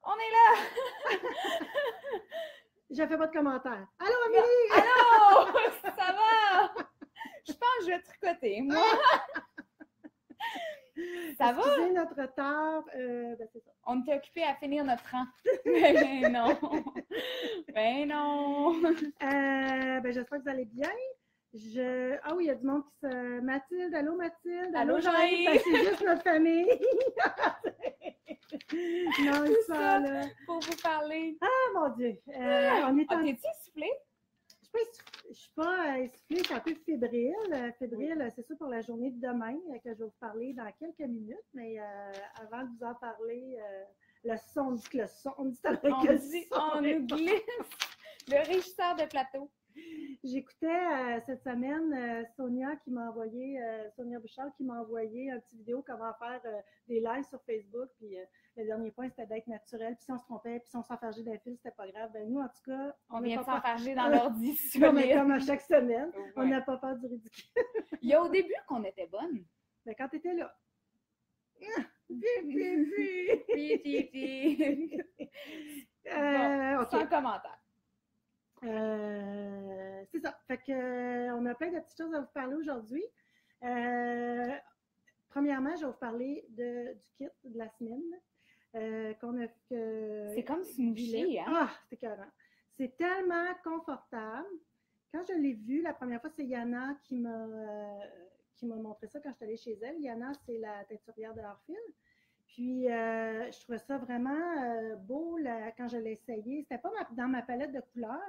On est là! Je fais pas de commentaires. Allô, Amélie! Allô! Ça va? Je pense que je vais tricoter, moi. Ça va? Excusez notre retard. C'est ça. On était occupés à finir notre rang. Ben non! Ben non! J'espère que vous allez bien. Ah oui, il y a du monde qui se... Mathilde, allô Mathilde? Allô, Jean-Yves? Ben, c'est juste notre famille. Non, ils sont ça, là. pour vous parler. Ah, mon Dieu. On est en... T'es-tu essoufflée? Je suis pas essoufflée, je suis un peu fébrile. Fébrile, c'est ça pour la journée de demain que je vais vous parler dans quelques minutes. Mais avant de vous en parler, le son, on dit que le son, on dit on nous glisse le régisseur de plateau. J'écoutais cette semaine Sonia Bouchard qui m'a envoyé un petit vidéo comment faire des lives sur Facebook. Puis le dernier point, c'était d'être naturel. Puis si on se trompait, puis si on s'enfargeait d'un fil, c'était pas grave. Ben nous, en tout cas, on vient de s'enfarger dans l'ordi. Non, mais comme à chaque semaine, on n'a pas peur du ridicule. Il y a au début qu'on était bonne. Ben quand t'étais là. Sans commentaire. C'est ça. Fait que on a plein de petites choses à vous parler aujourd'hui. Premièrement, je vais vous parler du kit de la semaine qu'on a fait. C'est comme smoothie, hein? Ah, c'est écœurant. C'est tellement confortable. Quand je l'ai vu la première fois, c'est Yana qui m'a montré ça quand je suis allée chez elle. Yana, c'est la teinturière de Hartfield. Puis, je trouvais ça vraiment beau quand je l'ai essayé. C'était pas dans ma palette de couleurs,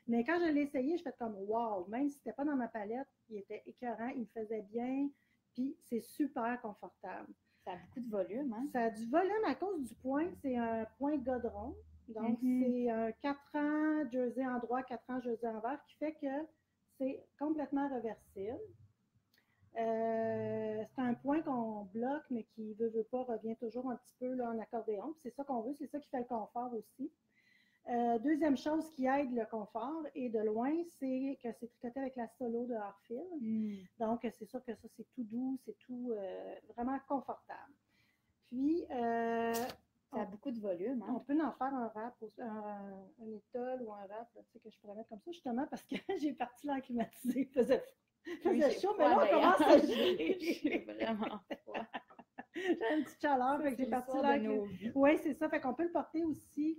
mais quand je l'ai essayé, je fais comme « wow ». Même si c'était pas dans ma palette, il était écœurant, il me faisait bien, puis c'est super confortable. Ça a beaucoup de volume, hein? Ça a du volume à cause du point. C'est un point godron. Donc, c'est un 4 ans jersey en droit, 4 ans jersey en vert, qui fait que c'est complètement réversible. C'est un point qu'on bloque, mais qui veut pas, revient toujours un petit peu là, en accordéon. C'est ça qu'on veut, c'est ça qui fait le confort aussi. Deuxième chose qui aide le confort, et de loin, c'est que c'est tricoté avec la Solo de Hartfield. Donc, c'est sûr que ça, c'est tout doux, c'est tout vraiment confortable. Puis, ça a beaucoup de volume. Hein? On peut en faire un wrap, un étole ou un wrap là, que je pourrais mettre comme ça, justement, parce que j'ai parti l'air climatisé, il faisait chaud, mais là, on commence à geler. J'ai vraiment froid. J'ai une petite chaleur, fait que j'ai parti l'air climatisé. Oui, c'est ça, fait qu'on peut le porter aussi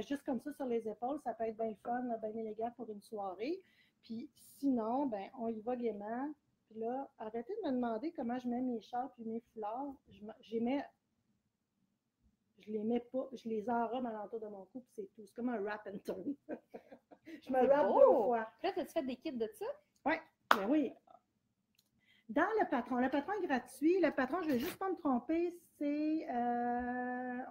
juste comme ça sur les épaules. Ça peut être bien le fun, bien élégant pour une soirée. Puis sinon, ben on y va gaiement. Puis là, arrêtez de me demander comment je mets mes chars puis mes foulards. Je les mets pas, je les enrobe à l'entour de mon cou, puis c'est tout. C'est comme un wrap and tone. Je me wrap 2 fois. Là, as-tu fait des kits de ça? Oui, ben oui. Dans le patron est gratuit. Le patron, je ne vais juste pas me tromper, c'est,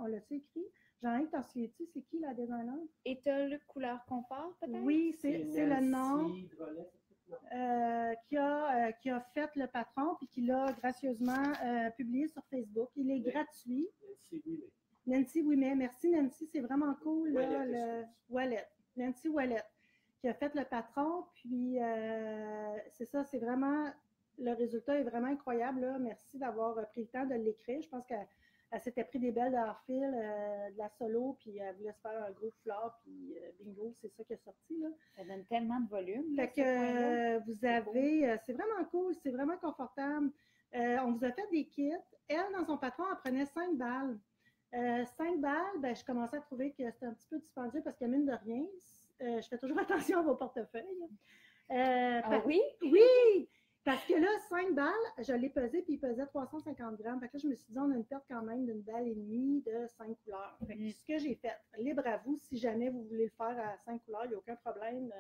on l'a-tu écrit? Jean-Yves, t'en souviens-tu, c'est qui la designer? Étole couleur confort, peut-être? Oui, c'est le nom. Qui a fait le patron, puis qui l'a gracieusement publié sur Facebook. Il est gratuit. Nancy Ouimet. Merci Nancy, c'est vraiment cool. Wallet. Nancy Wallet, qui a fait le patron, puis c'est ça, c'est vraiment, le résultat est vraiment incroyable. Là. Merci d'avoir pris le temps de l'écrire. Je pense qu'elle s'était pris des belles de Hartfield, de la Solo, puis elle voulait se faire un gros foulard, puis bingo, c'est ça qui est sorti. Là. Ça donne tellement de volume. Fait que vous avez, c'est vraiment cool, c'est vraiment confortable. On vous a fait des kits. Elle, dans son patron, elle prenait 5 balles. 5 balles, ben, je commençais à trouver que c'était un petit peu dispendieux parce que mine de rien, je fais toujours attention à vos portefeuilles. Oui? Oui! Parce que là, 5 balles, je l'ai pesé, puis il pesait 350 grammes. Fait que là, je me suis dit, on a une perte quand même d'une balle et demie de 5 couleurs. Fait que ce que j'ai fait, libre à vous, si jamais vous voulez le faire à 5 couleurs, il n'y a aucun problème.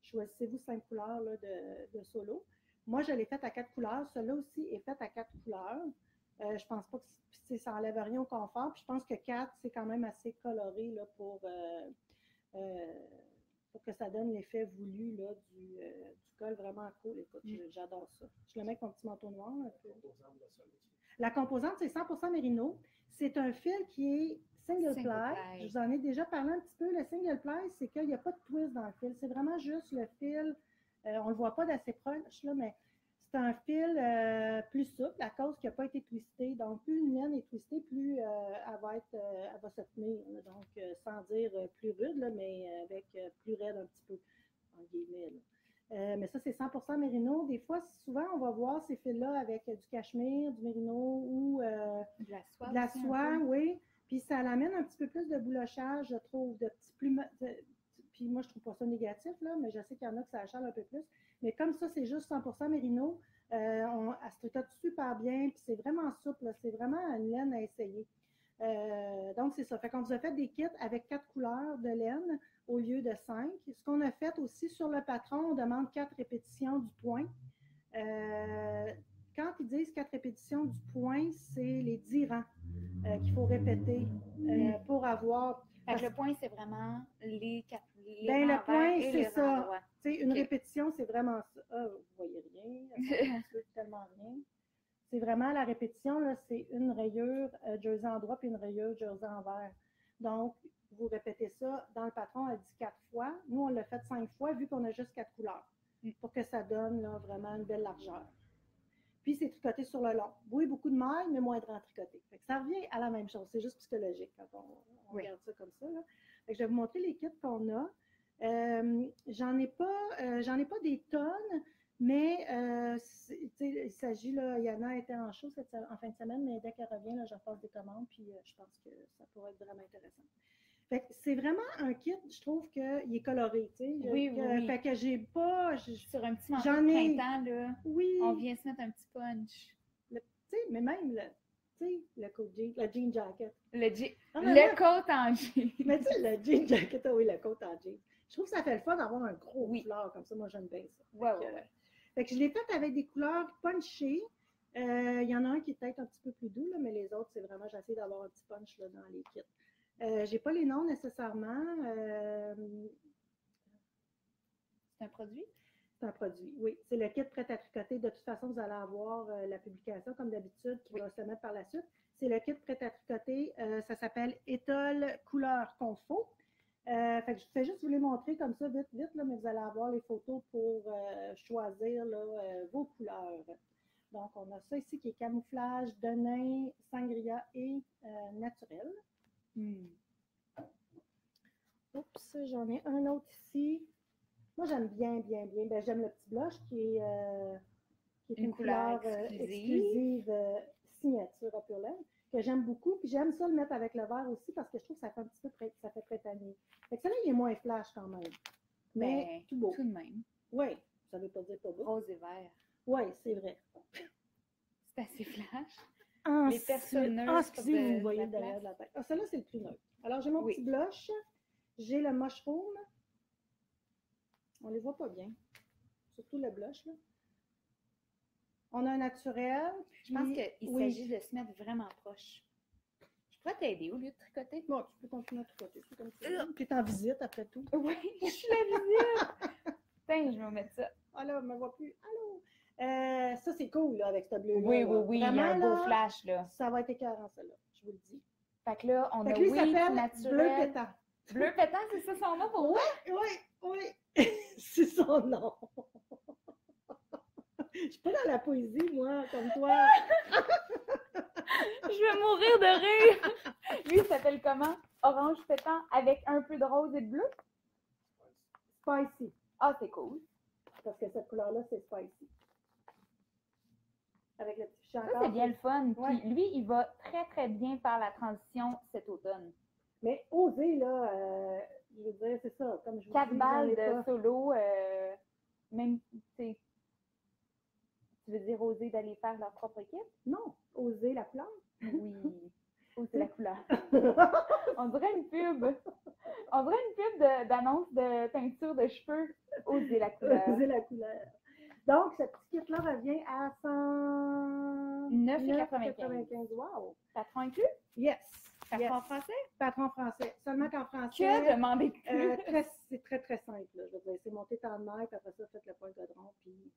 Choisissez-vous 5 couleurs là, de solo. Moi, je l'ai fait à 4 couleurs. Celui-là aussi est fait à 4 couleurs. Je pense pas que ça enlève rien au confort. Puis je pense que 4, c'est quand même assez coloré là, pour que ça donne l'effet voulu là, du col vraiment cool. Écoute, j'adore ça. Je le mets avec mon petit manteau noir. Un peu. La composante, c'est 100% mérino. C'est un fil qui est single ply. Je vous en ai déjà parlé un petit peu. Le single ply, c'est qu'il n'y a pas de twist dans le fil. C'est vraiment juste le fil. On ne le voit pas d'assez proche, là, mais c'est un fil plus souple à cause qu'il n'a pas été twisté. Donc, plus une laine est twistée, plus elle va se tenir. Là. Donc, sans dire plus rude, là, mais avec plus raide un petit peu, en guillemets. Là. Mais ça, c'est 100% mérino. Des fois, souvent, on va voir ces fils-là avec du cachemire, du mérino ou de la soie, oui. Puis ça l'amène un petit peu plus de boulochage, je trouve, de petits plumes. Puis moi, je trouve pas ça négatif, là, mais je sais qu'il y en a que ça achale un peu plus. Mais comme ça, c'est juste 100% mérino, elle se tricote super bien, puis c'est vraiment souple, c'est vraiment une laine à essayer. Donc, c'est ça. Fait qu'on vous a fait des kits avec 4 couleurs de laine au lieu de 5. Ce qu'on a fait aussi sur le patron, on demande 4 répétitions du point. Quand ils disent 4 répétitions du point, c'est les 10 rangs qu'il faut répéter pour avoir... Fait que le point, c'est vraiment les quatre. Ben, le point, c'est ça. Une okay. répétition, c'est vraiment ça. Ah, vous voyez rien. Tellement rien. C'est vraiment la répétition, là, c'est une rayure jersey en droit puis une rayure jersey envers. Donc, vous répétez ça. Dans le patron, elle dit 4 fois. Nous, on l'a fait 5 fois vu qu'on a juste 4 couleurs pour que ça donne là, vraiment une belle largeur. Puis, c'est tricoté sur le long. Oui, beaucoup de mailles, mais moins de tricoté. Fait que ça revient à la même chose. C'est juste psychologique quand on regarde ça comme ça. Là. Fait que je vais vous montrer les kits qu'on a. J'en ai pas des tonnes, mais il s'agit, là, Yana était en show en fin de semaine, mais dès qu'elle revient, là, je repasse des commandes, puis je pense que ça pourrait être vraiment intéressant. Fait que c'est vraiment un kit, je trouve qu'il est coloré, tu sais. Oui. Fait que j'ai pas... Sur un petit manteau de printemps, là, oui. On vient se mettre un petit punch. Tu sais, mais même, le coat jean, le jean jacket. Le coat en jean. Mais tu sais, le jean jacket, oui, le coat en jean. Je trouve que ça fait le fun d'avoir un gros fleur comme ça. Moi, j'aime bien ça. Ouais. Fait que je l'ai fait avec des couleurs punchées. Il y en a un qui est peut-être un petit peu plus doux, là, mais les autres, c'est vraiment, j'essaie d'avoir un petit punch là, dans les kits. J'ai pas les noms nécessairement. C'est un produit? C'est un produit, oui. C'est le kit prêt à tricoter. De toute façon, vous allez avoir la publication, comme d'habitude, qui va se mettre par la suite. C'est le kit prêt à tricoter. Ça s'appelle Étole Couleur Confo. Fait que je fais juste vous les montrer comme ça, vite, là, mais vous allez avoir les photos pour choisir là, vos couleurs. Donc, on a ça ici qui est camouflage, denain, sangria et naturel. Oups, j'en ai un autre ici. Moi, j'aime bien. Ben, j'aime le petit blush qui est une couleur exclusive signature à Pure Laine, que j'aime beaucoup. Puis j'aime ça le mettre avec le vert aussi parce que je trouve que ça fait un petit peu ça fait printanier. Fait que celui-là, il est moins flash quand même. Mais tout beau. Tout de même. Oui, ça veut pas dire pas beau. Rose et vert. Oui, c'est vrai. C'est assez flash. Les personnes excusez, vous voyez derrière de la tête. Ah, celui-là, c'est le plus neutre. Alors, j'ai mon petit blush. J'ai le mushroom. On les voit pas bien. Surtout le blush, là. On a un naturel. Puis... Je pense qu'il s'agit de se mettre vraiment proche. Je pourrais t'aider au lieu de tricoter. Bon, tu peux continuer à tricoter. C'est comme ça. Puis t'es en visite après tout. Oui, je suis la visite. Tiens, je vais mettre ça. Ah là, on ne me voit plus. Allô? Ça, c'est cool, là, avec ce bleu-là. Oui. Vraiment, il y a un beau flash, là. Ça va être écœurant, ça, là. Je vous le dis. Fait que là, on a naturel. Bleu pétant. Bleu pétant, c'est ça son nom pour moi? Oui. C'est son nom. Je suis pas dans la poésie, moi, comme toi. Je vais mourir de rire. Lui, il s'appelle comment? Orange pétant avec un peu de rose et de bleu? Spicy. Ah, c'est cool. Parce que cette couleur-là, c'est spicy. Avec le petit chanteur. Ça, c'est bien le fun. Puis lui, il va très, très bien faire la transition cet automne. Mais oser, là, je veux dire, c'est ça. Comme je vous 4 dis, balles de solo, même, tu veux dire oser d'aller faire leur propre équipe? Non, oser la couleur. Oui, oser la couleur. On dirait une pub. On dirait une pub d'annonce de peinture de cheveux. Oser la couleur. Oser la couleur. Donc, ce petit kit-là revient à 109,95. Wow! Patron inclus? Yes. Patron français? Patron français. Seulement qu'en français. Que demander plus? C'est très, très simple. Là, je veux dire, c'est monté en maille, puis après ça, faites le point de godron, puis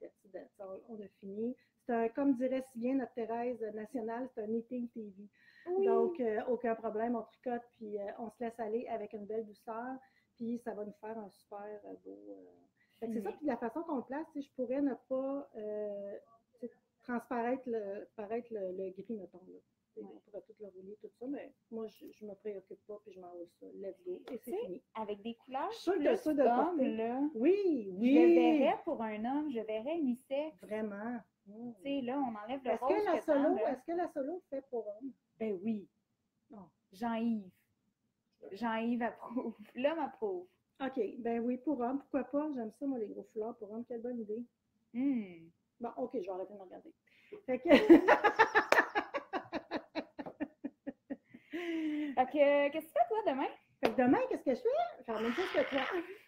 on a fini. C'est comme dirait si bien notre Thérèse nationale, c'est un knitting TV. Oui. Donc, aucun problème, on tricote, puis on se laisse aller avec une belle douceur, puis ça va nous faire un super beau... c'est ça, puis de la façon qu'on le place, je pourrais ne pas transparaître le gris, mettons. Là. On pourrait tout le rouler, tout ça, mais moi, je me préoccupe pas, puis je m'en vais ça. Let's go. Et c'est fini. Avec des couleurs Je suis sûre que plus ça de hommes, porter. là, Oui, je le verrais pour un homme, je verrais unisexe. Vraiment. Tu sais, là, on enlève le Est-ce rose que la solo fait pour homme? Ben oui. Non. Jean-Yves. Jean-Yves approuve. L'homme approuve. OK, ben oui, pour homme, pourquoi pas? J'aime ça, moi, les gros foulards pour homme. Quelle bonne idée. Bon, OK, je vais arrêter de me regarder. Fait que... Fait que, qu'est-ce que tu fais, toi, demain? Fait que demain, qu'est-ce que je fais? Faire la même chose que toi.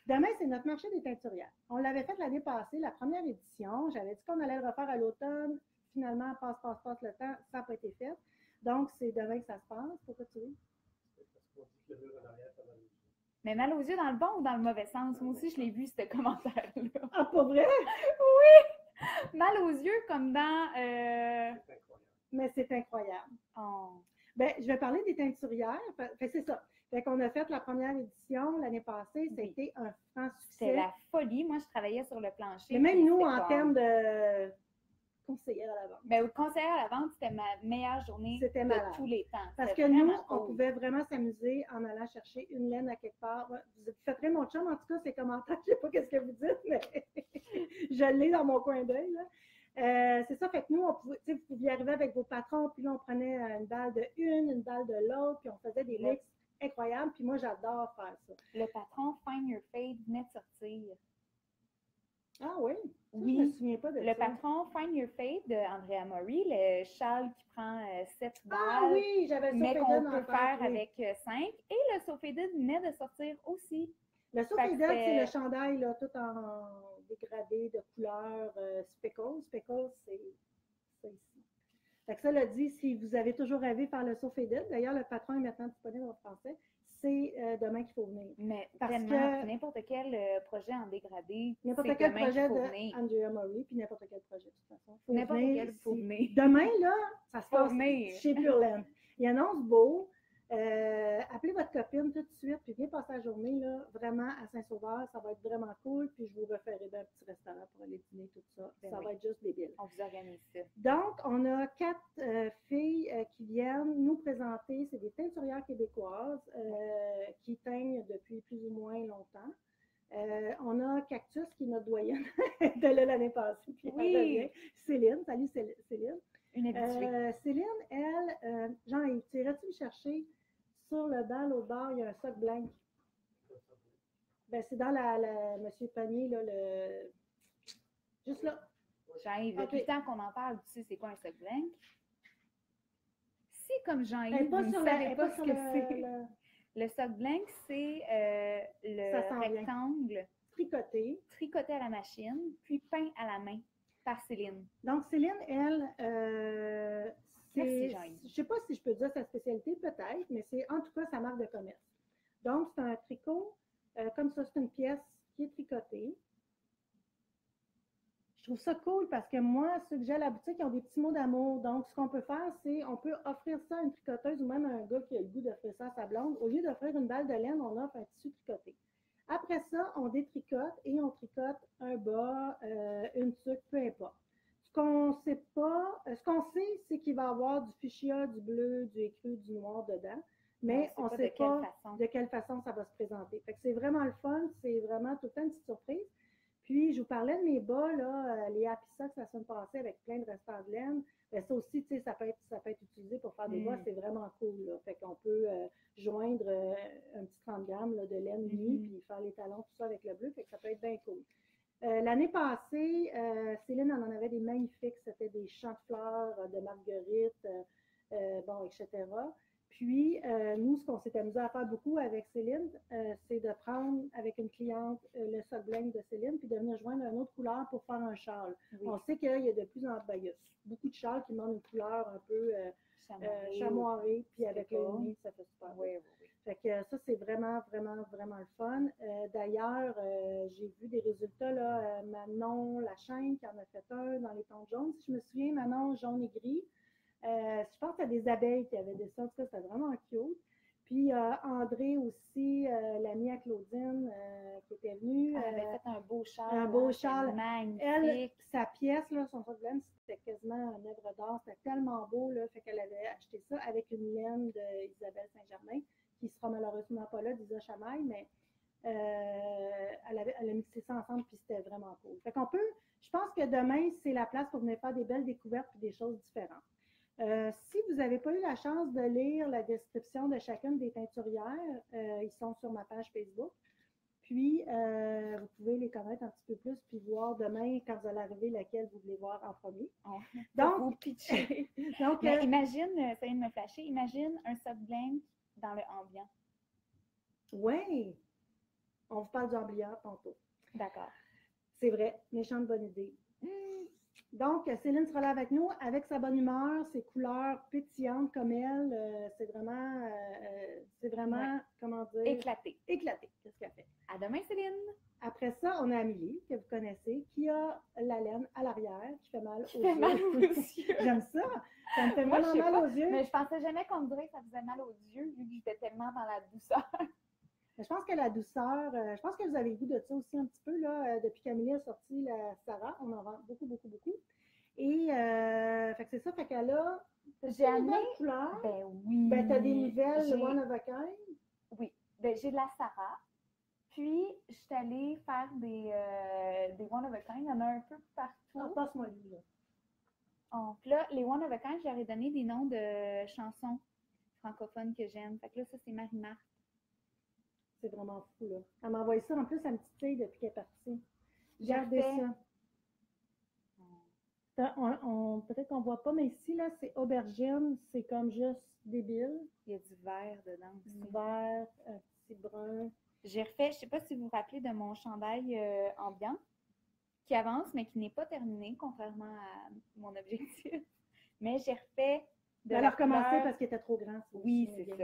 Demain, c'est notre marché des teinturières. On l'avait fait l'année passée, la première édition. J'avais dit qu'on allait le refaire à l'automne. Finalement, passe le temps, ça n'a pas été fait. Donc, c'est demain que ça se passe. Pourquoi tu dis? Mais mal aux yeux dans le bon ou dans le mauvais sens? Moi aussi, je l'ai vu, ce commentaire-là. Ah, pas vrai? Oui! Mal aux yeux comme dans... Mais c'est incroyable. Oh. Ben, je vais parler des teinturières. Fait, c'est ça. Fait qu'on a fait la première édition l'année passée. Ça a été un franc succès. C'était la folie. Moi, je travaillais sur le plancher. Mais même nous, en termes de conseillère à la vente. Ben, conseillère à la vente, c'était ma meilleure journée de tous les temps. Parce que nous, on pouvait vraiment s'amuser en allant chercher une laine à quelque part. Vous faites mon chum, en tout cas, ces commentaires. Je ne sais pas ce que vous dites, mais je l'ai dans mon coin d'œil. C'est ça, fait que nous, vous pouviez arriver avec vos patrons, puis là, on prenait une balle de une balle de l'autre, puis on faisait des mix incroyables, puis moi, j'adore faire ça. Le patron Find Your Fade venait de sortir. Ah oui? Oui. Je me souviens pas de ça. Le patron Find Your Fade de Andrea Mori, le châle qui prend 7 balles, ah oui, j'avais mais qu'on peut faire avec 5. Et le Sophédide venait de sortir aussi. Le Sophédide, c'est le chandail là, tout en dégradé de couleur speckles. Speckles, c'est ça ici. Fait que ça l'a dit, si vous avez toujours rêvé faire le Sophédide, d'ailleurs, le patron est maintenant disponible en français, c'est demain qu'il faut venir. Mais tellement, n'importe quel projet en dégradé, n'importe quel projet de Andrea Mori, puis n'importe quel projet, de toute façon. N'importe quel faut venir. Demain, là, ça se passe chez Pure Laine. Il annonce beau. Appelez votre copine tout de suite, puis viens passer la journée, là, vraiment à Saint-Sauveur. Ça va être vraiment cool, puis je vous referai un petit restaurant pour aller dîner, tout ça. Ça va être juste débile. On vous organise ça. Donc, on a 4 filles qui viennent nous présenter. C'est des teinturières québécoises qui teignent depuis plus ou moins longtemps. On a Cactus, qui est notre doyenne. Elle était là l'année passée, puis elle revient. Céline, salut Céline. Céline, elle, Jean-Yves, irais-tu me chercher sur le banc, l'autre bord, il y a un soc blanc. Ben, c'est dans Monsieur Panier, là, juste là. Jean-Yves, depuis le temps qu'on en parle, tu sais, c'est quoi un soc blanc? Si, comme Jean-Yves, vous ne savez pas ce que c'est. Le soc blanc, c'est le rectangle tricoté à la machine, puis peint à la main par Céline. Donc, Céline, elle, je ne sais pas si je peux dire sa spécialité, peut-être, mais c'est en tout cas sa marque de commerce. Donc, c'est un tricot, comme ça, c'est une pièce qui est tricotée. Je trouve ça cool parce que moi, ceux que j'ai à la boutique, ils ont des petits mots d'amour. Donc, ce qu'on peut faire, c'est on peut offrir ça à une tricoteuse ou même à un gars qui a le goût d'offrir ça à sa blonde. Au lieu d'offrir une balle de laine, on offre un tissu tricoté. Après ça, on détricote et on tricote un bas, une tuque, peu importe. Ce qu'on sait pas, ce qu'on sait, c'est qu'il va y avoir du fuchsia, du bleu, du écru, du noir dedans, mais on ne sait pas de quelle façon ça va se présenter. Fait que c'est vraiment le fun, c'est vraiment tout le temps une petite surprise. Puis, je vous parlais de mes bas, là, les Happy Socks la semaine passée avec plein de restants de laine. Bien, ça aussi, tu sais, ça peut être utilisé pour faire des bas, c'est vraiment cool, là. Fait qu'on peut joindre un petit 30 grammes là, de laine unie, puis faire les talons, tout ça avec le bleu, fait que ça peut être bien cool. L'année passée, Céline en avait des magnifiques, c'était des champs de fleurs, de marguerite, bon, etc. Puis, nous, ce qu'on s'est amusé à faire beaucoup avec Céline, c'est de prendre avec une cliente le soc blanc de Céline, puis de venir joindre une autre couleur pour faire un châle. Oui. On sait qu'il y a de plus en plus, il y a beaucoup de châles qui demandent une couleur un peu chamoirée, puis avec le nez, ça fait super bien. Oui. Fait que ça, c'est vraiment, vraiment, vraiment le fun. D'ailleurs, j'ai vu des résultats, là, Manon Lachaine qui en a fait un dans les tons jaunes. Si je me souviens, Manon jaune et gris. Je pense qu'il y a des abeilles qui avaient des ça, c'était vraiment cute. Puis il y a André aussi, l'amie à Claudine, qui était venue. Elle avait fait un beau châle. Un beau châle. Magnifique. Elle, sa pièce, là, son problème, c'était quasiment une œuvre d'art. C'était tellement beau, là, fait qu'elle avait acheté ça avec une laine d'Isabelle Saint-Germain, qui sera malheureusement pas là, d'Isa Chamaille, mais elle a mixé ça ensemble, puis c'était vraiment cool. Fait qu'on peut, je pense que demain, c'est la place pour venir faire des belles découvertes et des choses différentes. Si vous n'avez pas eu la chance de lire la description de chacune des teinturières, ils sont sur ma page Facebook. Puis, vous pouvez les connaître un petit peu plus, puis voir demain, quand vous allez arriver, laquelle vous voulez voir en premier. Oh, donc, vous pitcher. Donc, imagine, ça vient de me flasher, imagine un soft blank dans le ambiant. Oui! On vous parle du ambiant tantôt. D'accord. C'est vrai, méchante bonne idée. Donc, Céline sera là avec nous, avec sa bonne humeur, ses couleurs pétillantes comme elle. C'est vraiment, ouais. Comment dire? Éclaté. Éclaté, qu'est-ce qu'elle fait? À demain, Céline! Après ça, on a Amélie, que vous connaissez, qui a la laine à l'arrière, qui fait mal aux yeux. Fait mal aux yeux. J'aime ça. Ça me fait vraiment mal aux yeux. Mais je pensais jamais qu'on me dirait que ça faisait mal aux yeux, vu que j'étais tellement dans la douceur. Je pense que la douceur, je pense que vous avez le goût de ça aussi un petit peu, là, depuis qu'Amélie a sorti la Sarah, on en vend beaucoup, beaucoup, beaucoup. Et, fait que c'est ça, fait qu'elle a... J'ai amené... couleurs. Ben oui. Ben, t'as des nouvelles, le One of a Kind. Oui. Ben, j'ai de la Sarah. Puis, je suis allée faire des One of a Kind. Il y en a un peu partout. Ah, passe-moi lui, là. Oh, puis là, les One of a Kind, j'aurais donné des noms de chansons francophones que j'aime. Fait que là, ça, c'est Marie-Marthe. C'est vraiment fou, là. Elle m'a envoyé ça, en plus, à une petite fille depuis qu'elle est partie. Regardez ça. Peut-être qu'on ne voit pas, mais ici, là, c'est aubergine. C'est comme juste débile. Il y a du vert dedans aussi. Du vert, un petit brun. J'ai refait, je ne sais pas si vous vous rappelez de mon chandail ambiant qui avance, mais qui n'est pas terminé, contrairement à mon objectif. Mais j'ai refait de la couleur... recommencer parce qu'il était trop grand. Oui, c'est ça.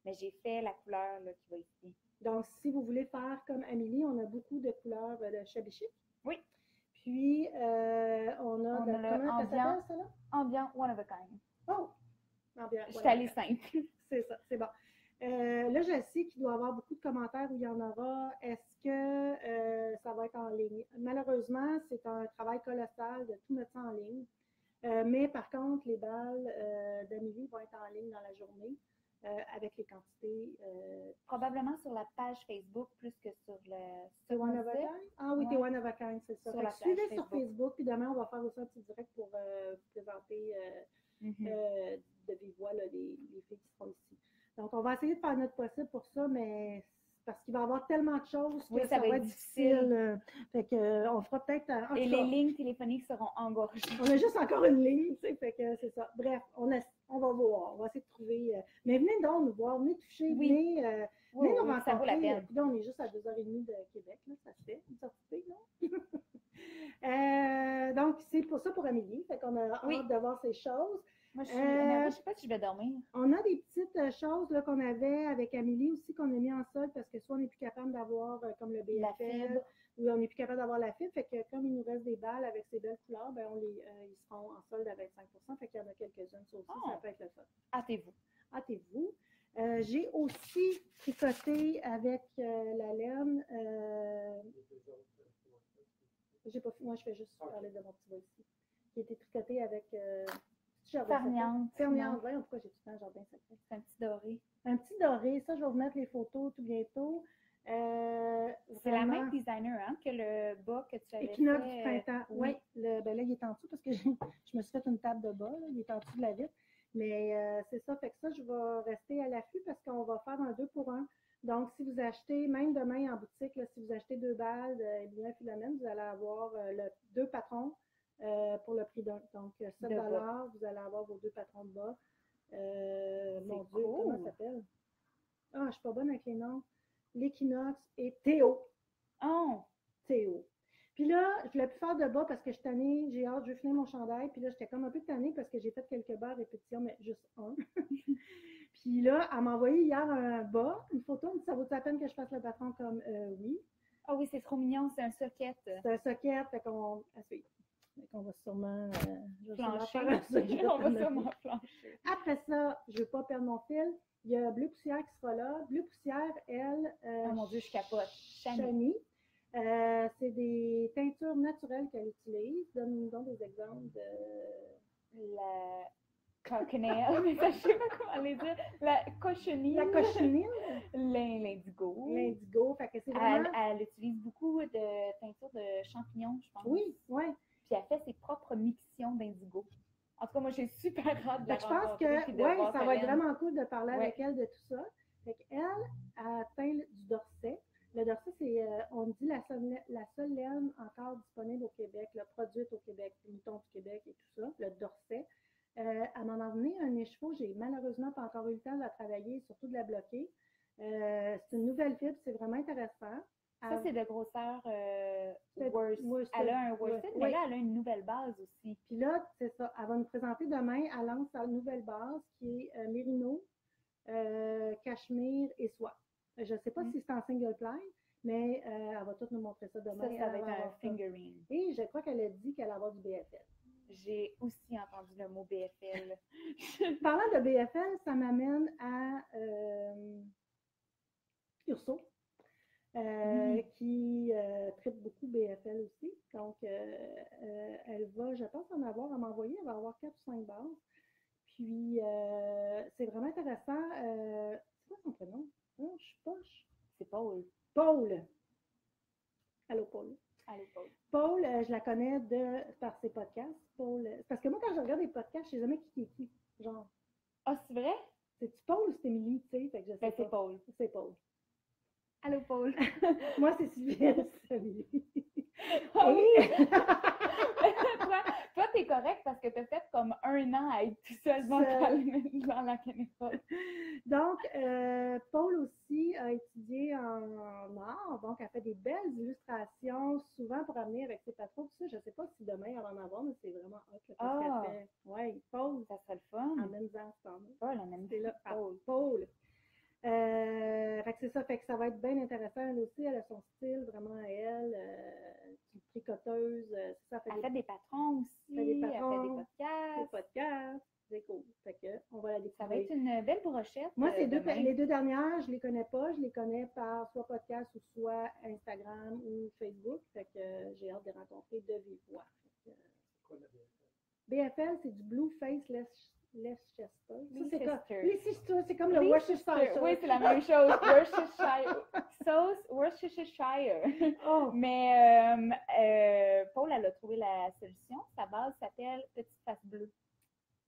Mais j'ai fait la couleur là, qui va ici. Donc, si vous voulez faire comme Amélie, on a beaucoup de couleurs de Shabby Chic. Oui. Puis, on a comment ça s'appelle, ça, là? Ambiant One of a Kind. Oh! Ambiant. Je suis allée simple. C'est ça, c'est bon. Là, je sais qu'il doit y avoir beaucoup de commentaires où il y en aura. Est-ce que ça va être en ligne? Malheureusement, c'est un travail colossal de tout mettre ça en ligne. Mais par contre, les balles d'Amélie vont être en ligne dans la journée. Avec les quantités. Probablement sur la page Facebook plus que sur le One of a Kind? Ah oui, t'es One of a Kind, c'est ça. Suivez sur Facebook, puis demain, on va faire aussi un petit direct pour vous présenter de vive voix les filles qui seront ici. Donc, on va essayer de faire notre possible pour ça, mais parce qu'il va y avoir tellement de choses que ça va être difficile. Fait que, on fera peut-être... Et les lignes téléphoniques seront engorgées. On a juste encore une ligne, tu sais, fait que c'est ça. Bref, on va voir, on va essayer de trouver... mais venez donc nous voir, venez toucher, venez nous rencontrer. Ça vaut la peine. Là, on est juste à 2h30 de Québec, là, ça se fait, une sortie, non? Donc, c'est pour ça pour Amélie, fait qu'on a hâte de voir ces choses. Moi, je ne sais pas si je vais dormir. On a des petites choses là, qu'on avait avec Amélie aussi, qu'on a mis en solde parce que soit on n'est plus capable d'avoir comme le BFL, ou on n'est plus capable d'avoir la fibre. Fait que comme il nous reste des balles avec ces belles couleurs, ben ils seront en solde à 25%. Fait qu'il y en a quelques-unes, ça aussi, ça peut être le fun. Hâtez-vous. Hâtez-vous. J'ai aussi tricoté avec la laine. Moi, je fais juste parler de mon petit bois ici. Qui a été tricoté avec... Fermiante. Fermiante, voyons pourquoi j'ai tout le temps jardin secret. C'est un petit doré. Un petit doré, ça, je vais vous mettre les photos tout bientôt. C'est la même designer hein, que le bas que tu avais Équinoxe du printemps. Oui. Là, il est en dessous parce que je me suis fait une table de bas. Là, il est en dessous de la vitre. Mais c'est ça, fait que ça, je vais rester à l'affût parce qu'on va faire un 2 pour 1. Donc, si vous achetez, même demain en boutique, là, si vous achetez 2 balles de Philomène, vous allez avoir 2 patrons. Pour le prix d'un. Donc, 7 $, vous allez avoir vos 2 patrons de bas. Mon Dieu, comment ça s'appelle? Ah, je ne suis pas bonne avec les noms. L'Équinoxe et Théo. Oh! Théo. Puis là, je ne voulais plus faire de bas parce que je suis tannée, j'ai hâte, je vais finir mon chandail. Puis là, j'étais comme un peu tannée parce que j'ai fait quelques bas répétitions, mais juste un. Puis là, elle m'a envoyé hier un bas, une photo, elle me dit, ça vaut la peine que je fasse le patron comme oui. Ah oui, c'est trop mignon, c'est un socket. C'est un socket, fait qu'on... On va sûrement plancher. On va sûrement plancher. Après ça, je ne veux pas perdre mon fil. Il y a Bleu Poussière qui sera là. Bleu Poussière, elle... oh mon Dieu, je capote. Chani. C'est des teintures naturelles qu'elle utilise. Donne-nous donc des exemples de... La cochineal, mais ça, je sais pas comment les dire. La cochenille. La cochenille. L'indigo. L'indigo. Fait que c'est vraiment... Elle utilise beaucoup de teintures de champignons, je pense. Oui, oui. Puis elle fait ses propres mixtions d'indigo. En tout cas, moi, j'ai super hâte de la je pense que oui, ça va être vraiment cool de parler avec elle de tout ça. Fait qu'elle a peint du dorset. Le dorset, c'est, on dit, la seule laine encore disponible au Québec, produite au Québec, le mouton du Québec et tout ça, le dorset. À m'en emmener un écheveau, j'ai malheureusement pas encore eu le temps de la travailler, surtout de la bloquer. C'est une nouvelle fibre, c'est vraiment intéressant. Ça, c'est de grosseur worsted. Elle a un worsted, mais là, elle a une nouvelle base aussi. Puis là, c'est ça. Elle va nous présenter demain, elle lance sa nouvelle base qui est mérino, cachemire et soie. Je ne sais pas si c'est en single ply, mais elle va tout nous montrer ça demain. Ça va être un fingering. Et je crois qu'elle a dit qu'elle allait avoir du BFL. J'ai aussi entendu le mot BFL. Parlant de BFL, ça m'amène à Urso. Qui traite beaucoup BFL aussi. Donc, elle va, je pense, en avoir à m'envoyer. Elle va avoir 4 ou 5 bases. Puis, c'est vraiment intéressant. C'est quoi son prénom? Non, je suis poche. C'est Paul. Paul. Allô, Paul. Allô, Paul. Paul, je la connais par ses podcasts. Paul, parce que moi, quand je regarde des podcasts, je ne sais jamais qui est qui. Genre. Ah, c'est vrai? C'est-tu Paul ou c'est Émilie, tu sais? Fait que je sais pas. C'est Paul. C'est Paul. Allô, Paul. Moi, c'est Sylviane. Salut. Toi, t'es correct parce que t'as fait comme 1 an à être tout seul dans la caméra. Donc, Paul aussi a étudié en art. Donc, elle fait des belles illustrations, souvent pour amener avec ses patrons. Tout ça, je ne sais pas si demain elle va en avoir, mais c'est vraiment hot ce qu'elle fait. Oui, Paul. Ça serait le fun. Amène-en ensemble. Paul, amène c'est là. Paul. Fait que c'est ça, fait que ça va être bien intéressant. Elle aussi, elle a son style vraiment à elle. Une tricoteuse. Elle fait des patrons aussi. Elle fait des podcasts. Des podcasts. C'est cool. Fait que on va la découvrir. Ça va être une belle brochette. Moi, les 2 dernières, je les connais pas. Je les connais par soit podcast ou soit Instagram ou Facebook. Fait que j'ai hâte de les rencontrer de vive voix. C'est quoi la BFL? BFL, c'est du Blue Face Leicester. C'est comme le Worcestershire. Oui, c'est la même chose. Worcestershire. Sauce Worcestershire. Oh. Mais Paul, elle a trouvé la solution. Sa base s'appelle Petite Face Bleue.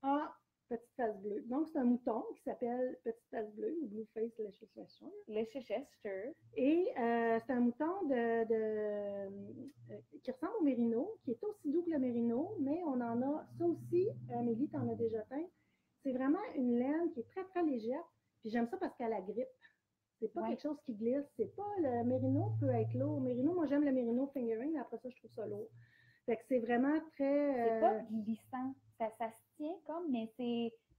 Ah, Petite Face Bleue. Donc, c'est un mouton qui s'appelle Petite Face Bleue ou Blue Face Leicester. Leicester. Et c'est un mouton qui ressemble au mérino, qui est aussi doux que le mérino, mais on en a, ça aussi, Amélie, t'en as déjà teint. C'est vraiment une laine qui est très, très légère. Puis j'aime ça parce qu'elle a grippe. C'est pas quelque chose qui glisse. C'est pas le mérino peut être lourd. Mérino, moi j'aime le mérino fingering, mais après ça, je trouve ça lourd. Fait que c'est vraiment très. C'est pas glissant. Ça se tient comme, mais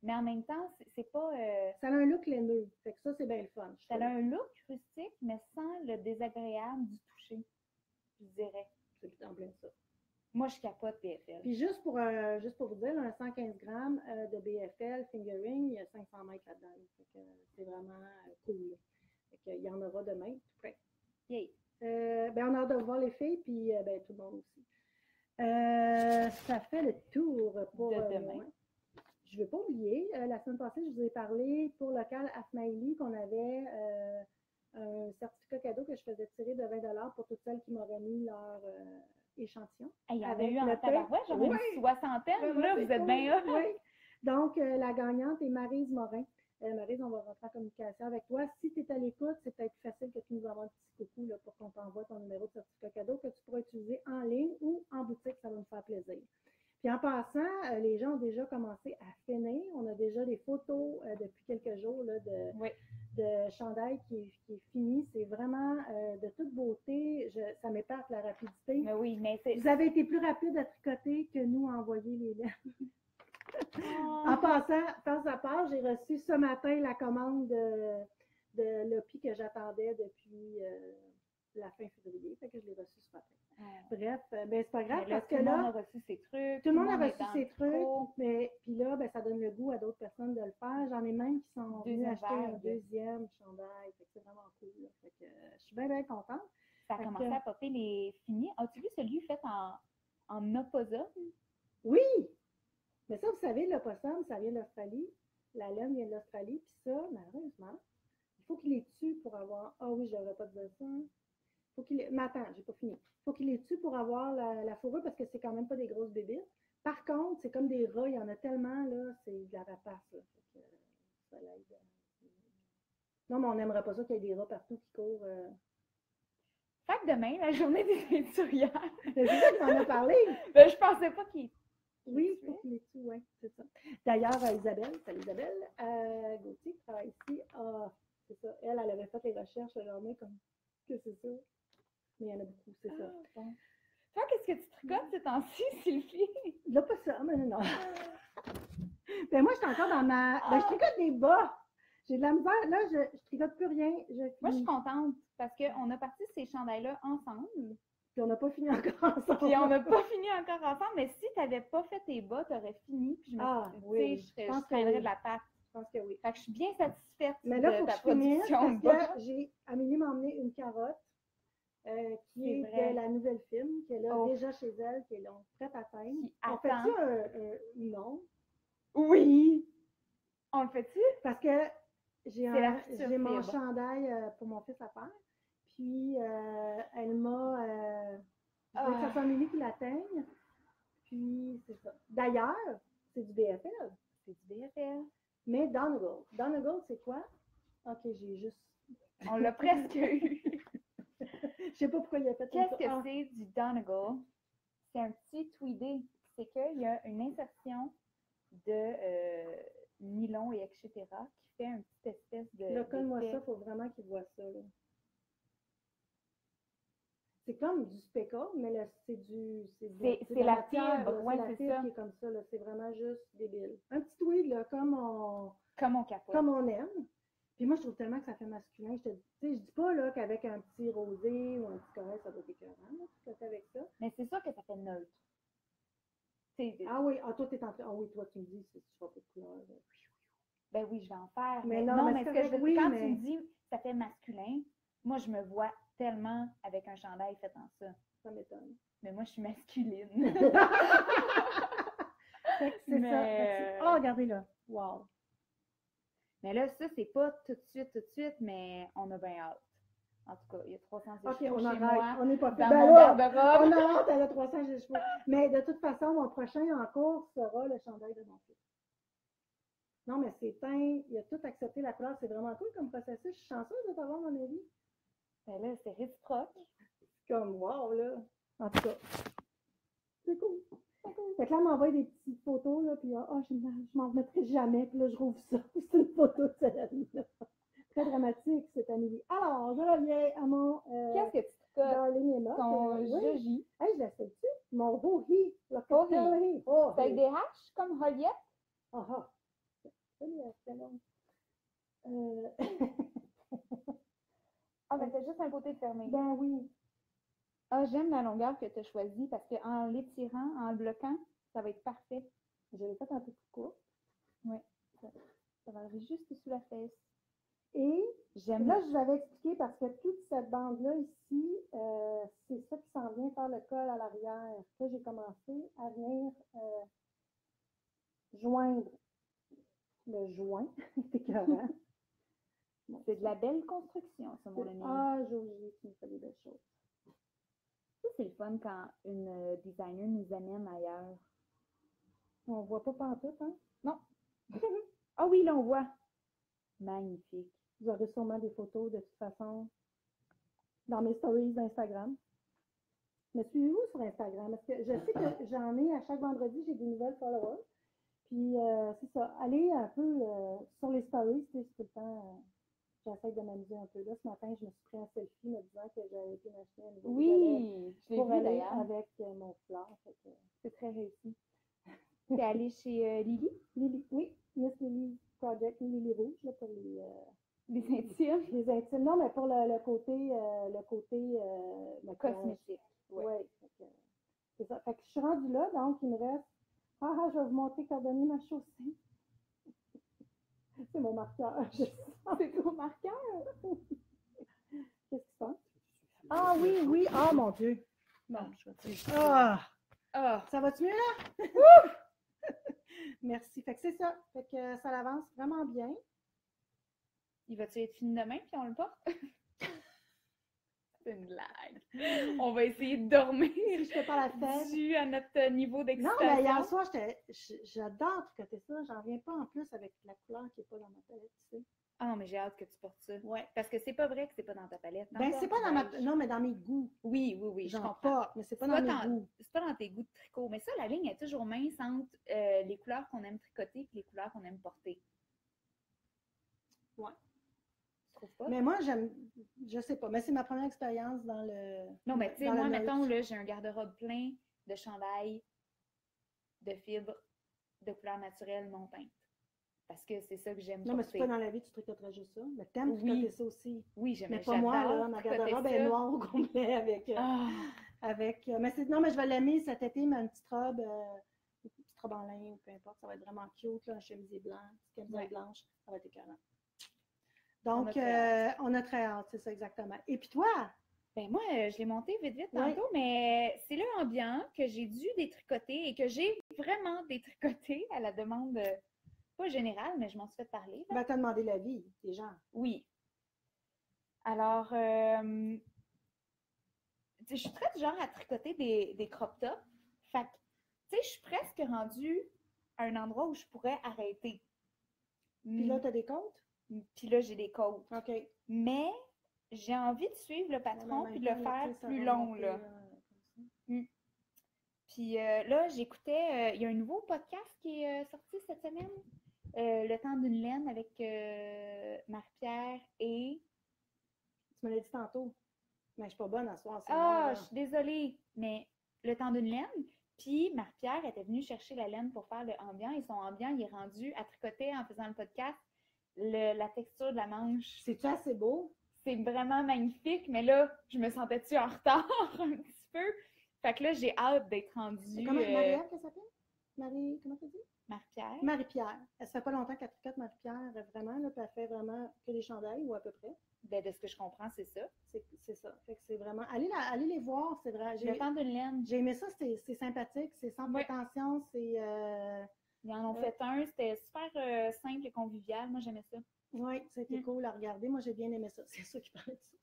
en même temps, c'est pas. Ça a un look laineux. Fait que ça, c'est bien le fun. Ça a un look rustique, mais sans le désagréable du toucher, je dirais. C'est tout en plein ça. Moi, je capote BFL. Puis juste pour vous dire, un 115 grammes de BFL fingering, il y a 500 mètres là-dedans. C'est vraiment cool. Il y en aura demain, tout près. Yay! On a hâte de voir les filles, puis tout le monde aussi. Ça fait le tour pour demain. Je ne veux pas oublier, la semaine passée, je vous ai parlé pour local à Smiley qu'on avait un certificat cadeau que je faisais tirer de 20$ pour toutes celles qui m'auraient mis leur échantillon. Il y en a eu en tabarouette, j'en ai une soixantaine, là, vous êtes bien là. Oui. Donc, la gagnante est Maryse Morin. Maryse, on va rentrer en communication avec toi. Si tu es à l'écoute, c'est peut-être plus facile que tu nous envoies un petit coucou là, pour qu'on t'envoie ton numéro de certificat cadeau que tu pourras utiliser en ligne ou en boutique, ça va nous faire plaisir. Puis en passant, les gens ont déjà commencé à finir. On a déjà des photos depuis quelques jours là, de chandail qui est fini. C'est vraiment de toute beauté. Ça m'épate la rapidité. Mais oui, mais vous avez été plus rapide à tricoter que nous à envoyer les laines. En passant, face à part, j'ai reçu ce matin la commande de l'OPI que j'attendais depuis la fin février, fait que je l'ai reçu ce matin. Ah. Bref, ben c'est pas grave parce que là, tout le monde a reçu ses trucs. Tout le monde a reçu ses trucs, mais puis là, ben, ça donne le goût à d'autres personnes de le faire. J'en ai même qui sont venus acheter un deuxième chandail, fait que c'est vraiment cool. Là. Fait que je suis bien, bien contente. Ça a commencé à popper les finis. As-tu vu celui fait en opossum? Oui! Mais ça, vous savez, l'opossum, ça vient de l'Australie. La laine vient de l'Australie. Puis ça, malheureusement, il faut qu'il les tue pour avoir... Ah oui, je ne devrais pas dire ça. Faut qu'il... Mais attends, j'ai pas fini. Il faut qu'il les tue pour avoir la fourrure parce que c'est quand même pas des grosses bébites. Par contre, c'est comme des rats, il y en a tellement, là, c'est de la rapace. Là. Fait que, ça l'aide. Non, mais on n'aimerait pas ça qu'il y ait des rats partout qui courent. Fait que demain, la journée des teinturières. C'est ça qu'on en a parlé. Ben, je pensais pas qu'il... Oui, il faut qu'il les tue, oui, c'est ça. D'ailleurs, Isabelle, salut Isabelle, Gauthier qui travaille ici, c'est ça, elle avait fait les recherches le lendemain comme que c'est ça. Mais il y en a beaucoup, c'est ça. Bon. Toi, qu'est-ce que tu tricotes ces temps-ci, Sylvie? Là, pas ça, mais non. Ben moi, je suis encore dans ma... Ben, je tricote des bas. J'ai de la misère. Là, je tricote plus rien. Moi, je suis contente parce qu'on a parti ces chandails-là ensemble. Puis on n'a pas fini encore ensemble. Puis on n'a pas fini encore ensemble, mais si tu n'avais pas fait tes bas, tu aurais fini. Puis je me suis dit, je traînerais de la patte. Je pense que oui. Fait que je suis bien satisfaite mais là, de faut ta que je finisse production. parce que j'ai Amélie m'a emmené une carotte qui est de la nouvelle film, qui est là déjà chez elle, qui est là, prête à teindre. On fait-tu non? Oui! On le fait-tu? Parce que j'ai mon chandail pour mon fils à faire. Puis, elle m'a... je voulais que ça soit Amélie qui la teigne. Puis, c'est ça. D'ailleurs, c'est du BFL. C'est du BFL. Mais Donegal. Donegal, c'est quoi? OK, j'ai juste... On l'a presque eu. Je sais pas pourquoi il a fait Qu'est-ce que c'est du Donegal? C'est un petit tweedé. C'est qu'il y a une insertion de nylon et etc. qui fait une petite espèce de... Là, conne-moi ça, il faut vraiment qu'il voit ça. Là. C'est comme du speckle, mais c'est la fibre. Ouais, c'est la fibre qui est comme ça. Là. C'est vraiment juste débile. Un petit tweed, là, comme on capote. Comme on aime. Puis moi, je trouve tellement que ça fait masculin. Je dis pas là qu'avec un petit rosé ou un petit carré, ça doit être écœurant, là, avec ça. Mais c'est sûr que ça fait neutre. Ah oui, toi, t'es en train. Ah oui, toi, tu me dis si tu feras pas de couleur. Ben oui, je vais en faire. Mais non, mais ce que je veux dire, quand tu me dis ça fait masculin, moi, je me vois tellement avec un chandail fait en ça. Ça m'étonne. Mais moi, je suis masculine. c'est ça. Oh, regardez là. Wow. Mais là, ça, c'est pas tout de suite, mais on a bien hâte. En tout cas, il y a 300 chevaux chez moi. On n'est pas fait. Dans mon garde-robe. On a hâte, elle a 300 chevaux. Mais de toute façon, mon prochain en cours sera le chandail de mon fils. Non, mais c'est teint. Il a tout accepté la couleur. C'est vraiment cool comme processus. Je suis chanceuse de t'avoir, mon avis. Ben là, c'est réciproque. C'est comme wow, là. En tout cas, c'est cool. Fait que là, elle m'envoie des petites photos, là, puis je m'en remettrai jamais, puis là, je rouvre ça. C'est une photo de celle-là. Très dramatique, cette Amélie. Alors, je reviens à mon... Qu'est-ce que tu tricotes? Darling Emma. Ton joji. Hey, je la sais-tu? Mon hohi. Hohi. C'est avec des haches, comme Holiette? C'est long. Ben c'est juste un côté fermé. Ben oui. J'aime la longueur que tu as choisie parce qu'en l'étirant, en le bloquant, ça va être parfait. Je l'ai fait un peu plus court. Oui. Ça va arriver juste sous la fesse. Et là, je l'avais expliqué parce que toute cette bande-là ici, c'est ça qui s'en vient faire le col à l'arrière. Là, j'ai commencé à venir joindre le joint. C'est écœurant. C'est de la belle construction, ça, mon ami. Josie, tu me fais des belles choses. Ça, c'est le fun quand une designer nous amène ailleurs. On voit pas pantoute, hein? Non. Oui, là, on voit. Magnifique. Vous aurez sûrement des photos, de toute façon, dans mes stories d'Instagram. Me suivez-vous sur Instagram? Parce que je sais que j'en ai, à chaque vendredi, j'ai des nouvelles followers. Puis, c'est ça. Allez un peu sur les stories, tout le temps... J'essaie de m'amuser un peu. Là, ce matin, je me suis pris un selfie me disant que j'avais été m'acheter un nouveau je l'ai vu d'ailleurs. Avec mon fleur. C'est très réussi. T'es allée chez Lily? Lily, oui. Miss Lily's Project, Lily Rouge, là, pour les Les intimes? Les intimes, non, mais pour le côté cosmétique. Oui. C'est ça. Fait que je suis rendue là, donc il me reste. Je vais vous montrer coordonner ma chaussée. C'est mon marqueur. C'est ton marqueur? Qu'est-ce qui se passe? Ah oui. Ah, mon Dieu. Bon, je vais te dire. Ça va-tu mieux, là? Merci. Fait que c'est ça. Fait que ça avance vraiment bien. Il va-tu être fini demain, puis on le porte? C'est une blague. On va essayer de dormir. Si je fais pas la fête. Dû à notre niveau d'excitation. Non, mais hier soir, j'adore tricoter ça. J'en reviens pas en plus avec la couleur qui n'est pas dans ma palette, tu sais. Ah non, mais j'ai hâte que tu portes ça. Ouais. Parce que c'est pas vrai que c'est pas dans ta palette. Ben, c'est pas dans ma... Non, mais dans mes goûts. Oui, je comprends. Porte, mais c'est pas dans mes goûts. C'est pas dans tes goûts de tricot. Mais ça, la ligne est toujours mince entre les couleurs qu'on aime tricoter et les couleurs qu'on aime porter. Ouais. Tu trouves pas? Mais moi, je sais pas. Mais c'est ma première expérience dans le... Non, mais tu sais, moi, mettons, là, j'ai un garde-robe plein de chandails, de fibres, de couleurs naturelles non teintes. Parce que c'est ça que j'aime porter. Non, mais c'est pas dans la vie, tu tricoterais juste ça. Mais t'aimes tricoter ça aussi. Oui, j'aime. Mais pas moi, là. Ma garde-robe est noire au complet avec... Non, mais je vais l'aimer cet été, mais une petite robe en lin, peu importe. Ça va être vraiment cute, là, un chemisier blanc, une petite camisole blanche. Ça va être écœurant. Donc, on a très hâte, c'est ça exactement. Et puis toi? Ben moi, je l'ai monté vite tantôt, mais c'est le ambiant que j'ai dû détricoter et que j'ai vraiment détricoté à la demande, pas générale, mais je m'en suis fait parler. Ben, t'as demandé l'avis des gens. Oui. Alors, je suis très du genre à tricoter des crop tops. Fait que, tu sais, je suis presque rendue à un endroit où je pourrais arrêter. Puis là, t'as des côtes? Puis là, j'ai des côtes. OK. Mais j'ai envie de suivre le patron puis de le faire plus long, là. Puis là, j'écoutais, il y a un nouveau podcast qui est sorti cette semaine, Le temps d'une laine avec Marie-Pierre et... Tu me l'as dit tantôt. Mais je suis pas bonne à soir. Je suis désolée, mais Le temps d'une laine. Puis Marie-Pierre était venue chercher la laine pour faire le ambiant et son ambiant, il est rendu à tricoter en faisant le podcast la texture de la manche. C'est-tu assez beau? C'est vraiment magnifique, mais là, je me sentais-tu en retard un petit peu? Fait que là, j'ai hâte d'être rendue... Comment Marie-Pierre, qu'elle s'appelle? Comment tu dis? Marie-Pierre. Marie-Pierre. Elle se fait pas longtemps qu'elle tricote Marie-Pierre, vraiment, là, puis elle fait vraiment que des chandails, ou à peu près. Ben, de ce que je comprends, c'est ça. C'est ça. Fait que c'est vraiment... Allez les voir, c'est vrai. Le temps d'une laine. J'ai aimé ça, c'est sympathique, c'est sans prétention, c'est... Ils en ont fait un, c'était super simple et convivial. Moi, j'aimais ça. Oui, c'était cool à regarder. Moi, j'ai bien aimé ça. C'est ça qui parlait de ça.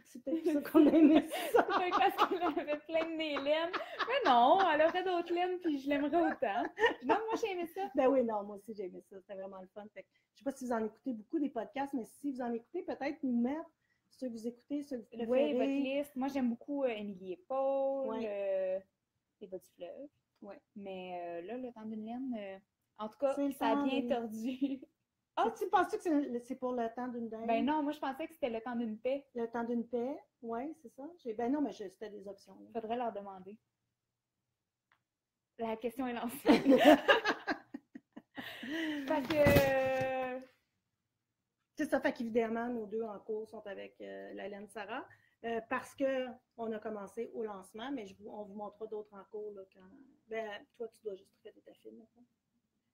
C'est peut-être pour ça qu'on a aimé ça. C'est parce qu'on avait plein de mes laines. Mais non, elle aurait d'autres laines, puis je l'aimerais autant. Non, moi, j'ai aimé ça. Ben oui, non, moi aussi, j'ai aimé ça. C'était vraiment le fun. Fait que, je sais pas si vous en écoutez beaucoup des podcasts, mais si vous en écoutez, peut-être nous mettre ceux que vous écoutez, ceux que vous préférez. Oui, votre liste. Moi, j'aime beaucoup Émilie et Paul, Les Bas du fleuve. Oui. Mais là, Le temps d'une laine, en tout cas, ça a bien tordu. Tu penses que c'est pour le temps d'une dinde? Ben non, moi je pensais que c'était le temps d'une paix. Le temps d'une paix, oui, c'est ça. Ben non, mais c'était des options. Il faudrait leur demander. La question est lancée. Fait que... C'est ça, fait qu'évidemment, nos deux en cours sont avec la laine Sarah. Parce qu'on a commencé au lancement, mais on vous montrera d'autres en cours là, quand... Ben, toi, tu dois juste tricoter ta fille maintenant.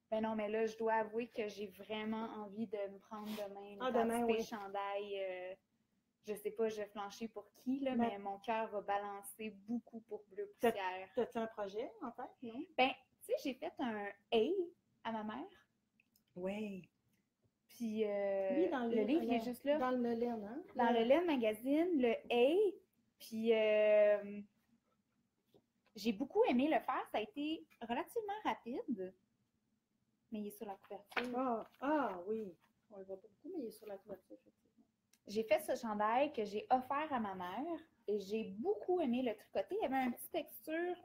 Ben non, mais là, je dois avouer que j'ai vraiment envie de me prendre demain une chandail. Je sais pas, je vais flancher pour qui, là, mais mon cœur va balancer beaucoup pour Bleu Poussière. T'as-tu un projet, en fait, non? Ben, tu sais, j'ai fait un A à ma mère. Oui. Puis, dans le livre, il est juste là. Dans le laine, hein? Dans le laine magazine, le A. Puis, j'ai beaucoup aimé le faire. Ça a été relativement rapide. Mais il est sur la couverture. Ah oui. On le voit pas beaucoup, mais il est sur la couverture, effectivement. J'ai fait ce chandail que j'ai offert à ma mère et j'ai beaucoup aimé le tricoter. Il y avait une petite texture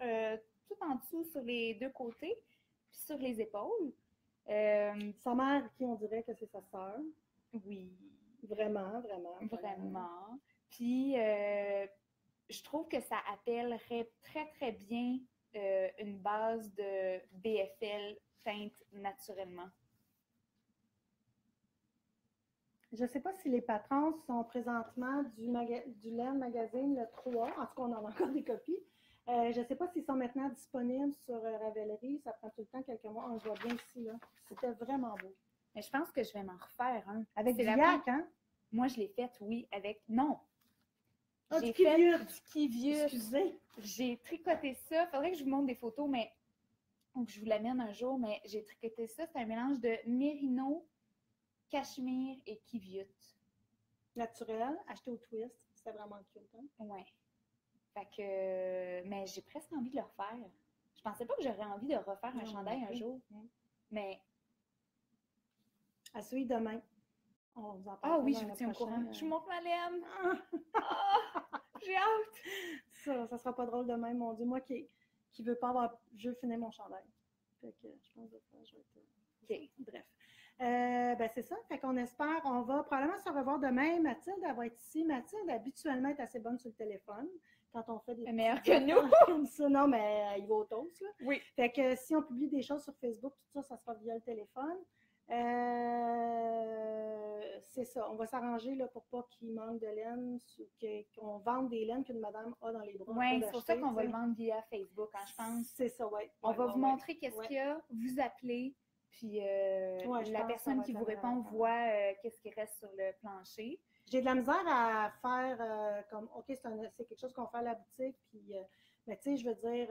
tout en dessous sur les deux côtés, puis sur les épaules. Sa mère, qui on dirait que c'est sa sœur. Oui. Vraiment. Puis, je trouve que ça appellerait très, très bien une base de BFL teinte naturellement. Je ne sais pas si les patrons sont présentement du Laine Magazine le 3. En tout cas, on en a encore des copies. Je ne sais pas s'ils sont maintenant disponibles sur Ravelry. Ça prend tout le temps quelques mois. On le voit bien ici, là. C'était vraiment beau. Mais je pense que je vais m'en refaire un. Avec du yak, hein? Moi, je l'ai faite, oui, avec... Non! Oh, j'ai fait du kiviut. Excusez. J'ai tricoté ça. Faudrait que je vous montre des photos, mais... Donc, je vous l'amène un jour, mais j'ai tricoté ça. C'est un mélange de mérino, cachemire et kiviut. Naturel, acheté au Twist. C'était vraiment cute, hein? Ouais. Fait que... Mais j'ai presque envie de le refaire. Je pensais pas que j'aurais envie de refaire un chandail un jour. Mais... À celui demain. On vous en parle. Ah oui, je vous tiens au courant. Je vous montre ma laine. J'ai hâte. Ça sera pas drôle demain, mon Dieu. Moi qui veux pas avoir... Je veux finir mon chandail. Fait que je pense que je vais être... OK. Bref. Ben c'est ça. Fait qu'on espère, on va probablement se revoir demain. Mathilde, elle va être ici. Mathilde, habituellement, est assez bonne sur le téléphone quand on fait des... meilleure que nous. Comme ça. Non, mais il va au toast, là. Oui. Fait que si on publie des choses sur Facebook, tout ça, ça sera via le téléphone. C'est ça. On va s'arranger là, pour pas qu'il manque de laine, qu'on vende des laines qu'une madame a dans les bras. Oui, c'est pour ça qu'on va le vendre via Facebook, hein, je pense. C'est ça, oui. On va vous montrer qu'est-ce qu'il y a, vous appelez, puis la personne qui vous répond voit qu'est-ce qui reste sur le plancher. J'ai de la misère à faire comme, OK, c'est quelque chose qu'on fait à la boutique, puis... mais tu sais, je veux dire,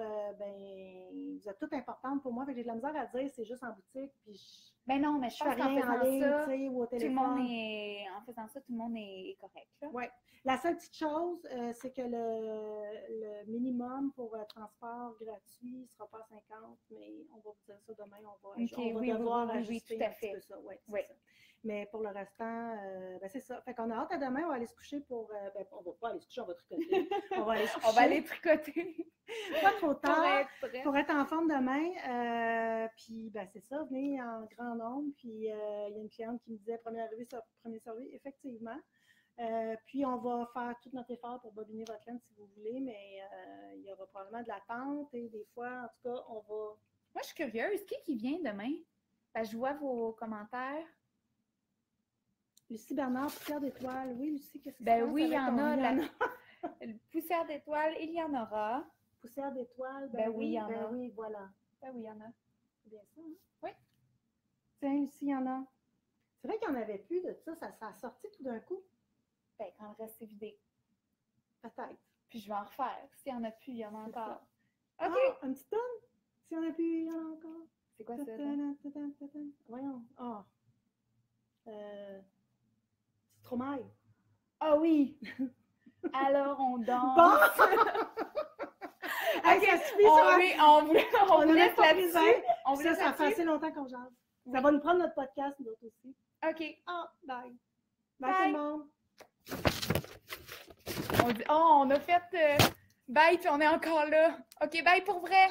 vous êtes toutes importantes pour moi, fait que j'ai de la misère à dire c'est juste en boutique, puis ben non, mais je pense qu'en faisant ligne, ça, ou au tout le monde est, en faisant ça, tout le monde est correct. Oui. La seule petite chose, c'est que le minimum pour transport gratuit ne sera pas 50, mais on va vous dire ça demain, on va devoir ajuster tout à un fait. petit peu ça. Oui. Ça. Mais pour le restant, c'est ça. Fait qu'on a hâte à demain, on va aller se coucher pour... on va pas aller se coucher, on va tricoter. On va aller se coucher. On va aller tricoter. Pas trop tard pour être en forme demain. Puis, c'est ça, venez en grand nombre. Puis, il y a une cliente qui me disait premier arrivé, premier servi. Effectivement. Puis, on va faire tout notre effort pour bobiner votre laine si vous voulez, mais il y aura probablement de l'attente et des fois, en tout cas, on va... Moi, je suis curieuse. Qui vient demain? Je vois vos commentaires. Lucie Bernard, poussière d'étoiles. Oui, Lucie, qu'est-ce que c'est? Oui, il y en a. Poussière d'étoiles, il y en aura. Poussière d'étoiles, oui, il y en a. Oui, voilà. Oui, il y en a. C'est bien ça, hein? Oui. Tiens, Lucie, il y en a. C'est vrai qu'il n'y en avait plus de ça. Ça a sorti tout d'un coup. Quand le reste est vidé. Peut-être. Puis je vais en refaire. S'il n'y en a plus, il y en a encore. Ça. OK. Un petit tonne? S'il n'y en a plus, il y en a encore. C'est quoi ça? Voyons. Stromae. Ah oui! Alors, on danse. Bon! On vous laisse là-dessus. Ça fait assez longtemps qu'on jase. Oui. Ça va nous prendre notre podcast, nous autres aussi. OK. Bye. Bye tout le monde. On dit, on a fait bye, puis on est encore là. OK, bye pour vrai.